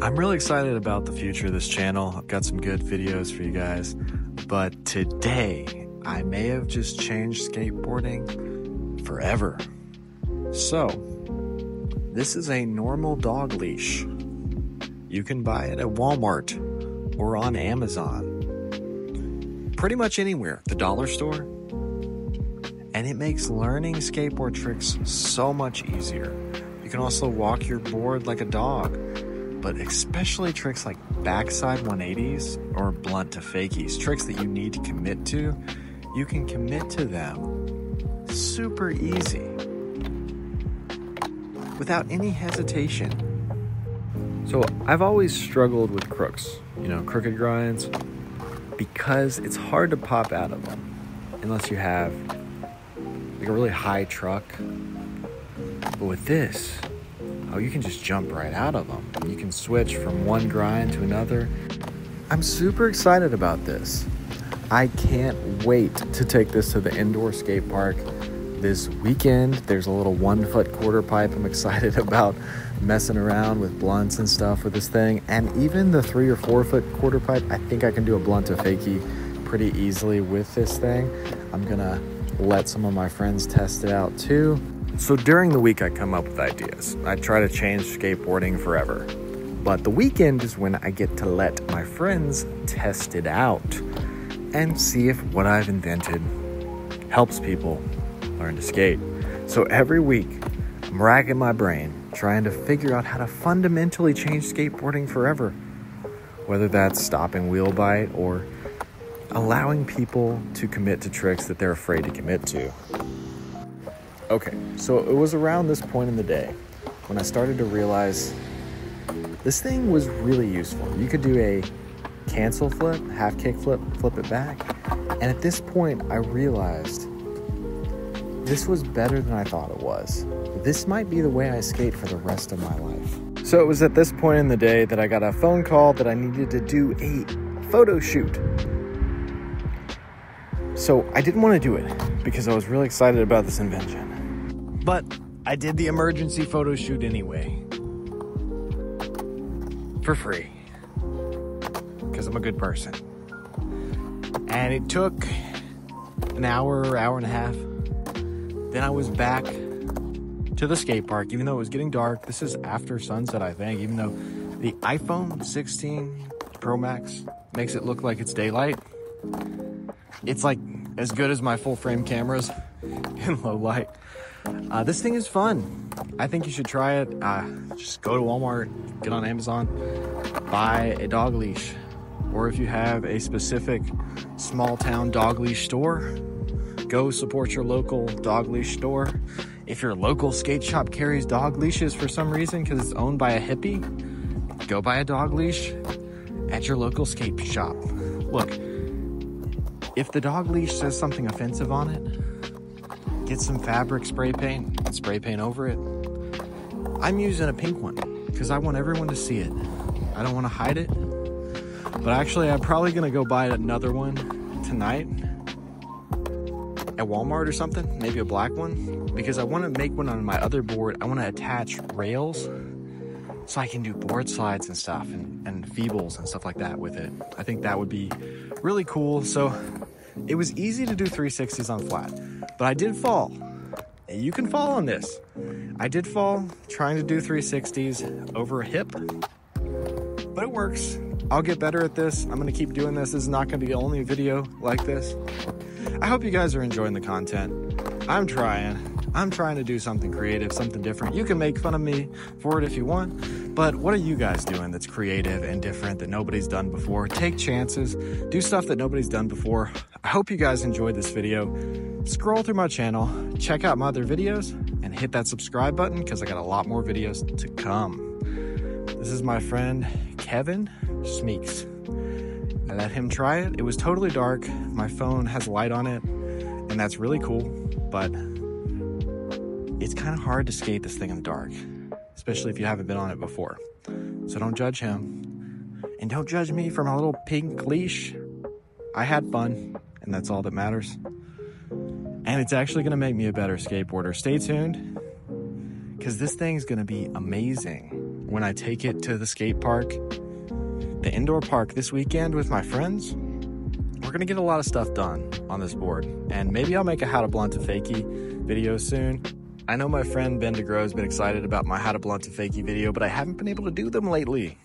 I'm really excited about the future of this channel. I've got some good videos for you guys, but today I may have just changed skateboarding forever. So, this is a normal dog leash. You can buy it at Walmart or on Amazon. Pretty much anywhere, the dollar store. And it makes learning skateboard tricks so much easier. You can also walk your board like a dog, but especially tricks like backside 180s or blunt to fakies, tricks that you need to commit to, you can commit to them super easy without any hesitation. So I've always struggled with crooks, crooked grinds, because it's hard to pop out of them unless you have like a really high truck. But with this, you can just jump right out of them. You can switch from one grind to another. I'm super excited about this. I can't wait to take this to the indoor skate park this weekend. There's a little 1 foot quarter pipe. I'm excited about messing around with blunts and stuff with this thing. And even the 3 or 4 foot quarter pipe, I think I can do a blunt to fakie pretty easily with this thing. I'm gonna let some of my friends test it out too. So during the week I come up with ideas. I try to change skateboarding forever. But the weekend is when I get to let my friends test it out and see if what I've invented helps people learn to skate. So every week I'm racking my brain trying to figure out how to fundamentally change skateboarding forever. Whether that's stopping wheel bite or allowing people to commit to tricks that they're afraid to commit to. Okay, so it was around this point in the day when I started to realize this thing was really useful. You could do a cancel flip, half kick flip, flip it back. And at this point, I realized this was better than I thought it was. This might be the way I skate for the rest of my life. So it was at this point in the day that I got a phone call that I needed to do a photo shoot. So I didn't want to do it because I was really excited about this invention. But I did the emergency photo shoot anyway. For free. Because I'm a good person. And it took an hour, hour and a half. Then I was back to the skate park, even though it was getting dark. This is after sunset, I think, even though the iPhone 16 Pro Max makes it look like it's daylight. It's like as good as my full frame cameras in low light. This thing is fun. I think you should try it. Just go to Walmart, get on Amazon, buy a dog leash. Or if you have a specific small town dog leash store, go support your local dog leash store. If your local skate shop carries dog leashes for some reason because it's owned by a hippie, go buy a dog leash at your local skate shop. Look, if the dog leash says something offensive on it, get some fabric spray paint and spray paint over it. I'm using a pink one because I want everyone to see it. I don't want to hide it. But actually, I'm probably going to go buy another one tonight at Walmart or something, maybe a black one, because I want to make one on my other board. I want to attach rails so I can do board slides and stuff and feebles and stuff like that with it. I think that would be really cool. So it was easy to do 360s on flat, but I did fall. You can fall on this. I did fall trying to do 360s over a hip, but it works. I'll get better at this. I'm gonna keep doing this. This is not gonna be the only video like this. I hope you guys are enjoying the content. I'm trying to do something creative, something different. You can make fun of me for it if you want, but what are you guys doing that's creative and different that nobody's done before? Take chances, do stuff that nobody's done before. I hope you guys enjoyed this video. Scroll through my channel, check out my other videos, and hit that subscribe button because I got a lot more videos to come. This is my friend Kevin Smeeks. I let him try it. It was totally dark. My phone has a light on it, and that's really cool, but it's kind of hard to skate this thing in the dark, especially if you haven't been on it before. So don't judge him, and don't judge me for my little pink leash. I had fun, and that's all that matters. And it's actually gonna make me a better skateboarder. Stay tuned, because this thing's gonna be amazing when I take it to the skate park, the indoor park this weekend with my friends, we're gonna get a lot of stuff done on this board. And maybe I'll make a how to blunt a fakie video soon. I know my friend Ben DeGrow has been excited about my how to blunt a fakie video, but I haven't been able to do them lately.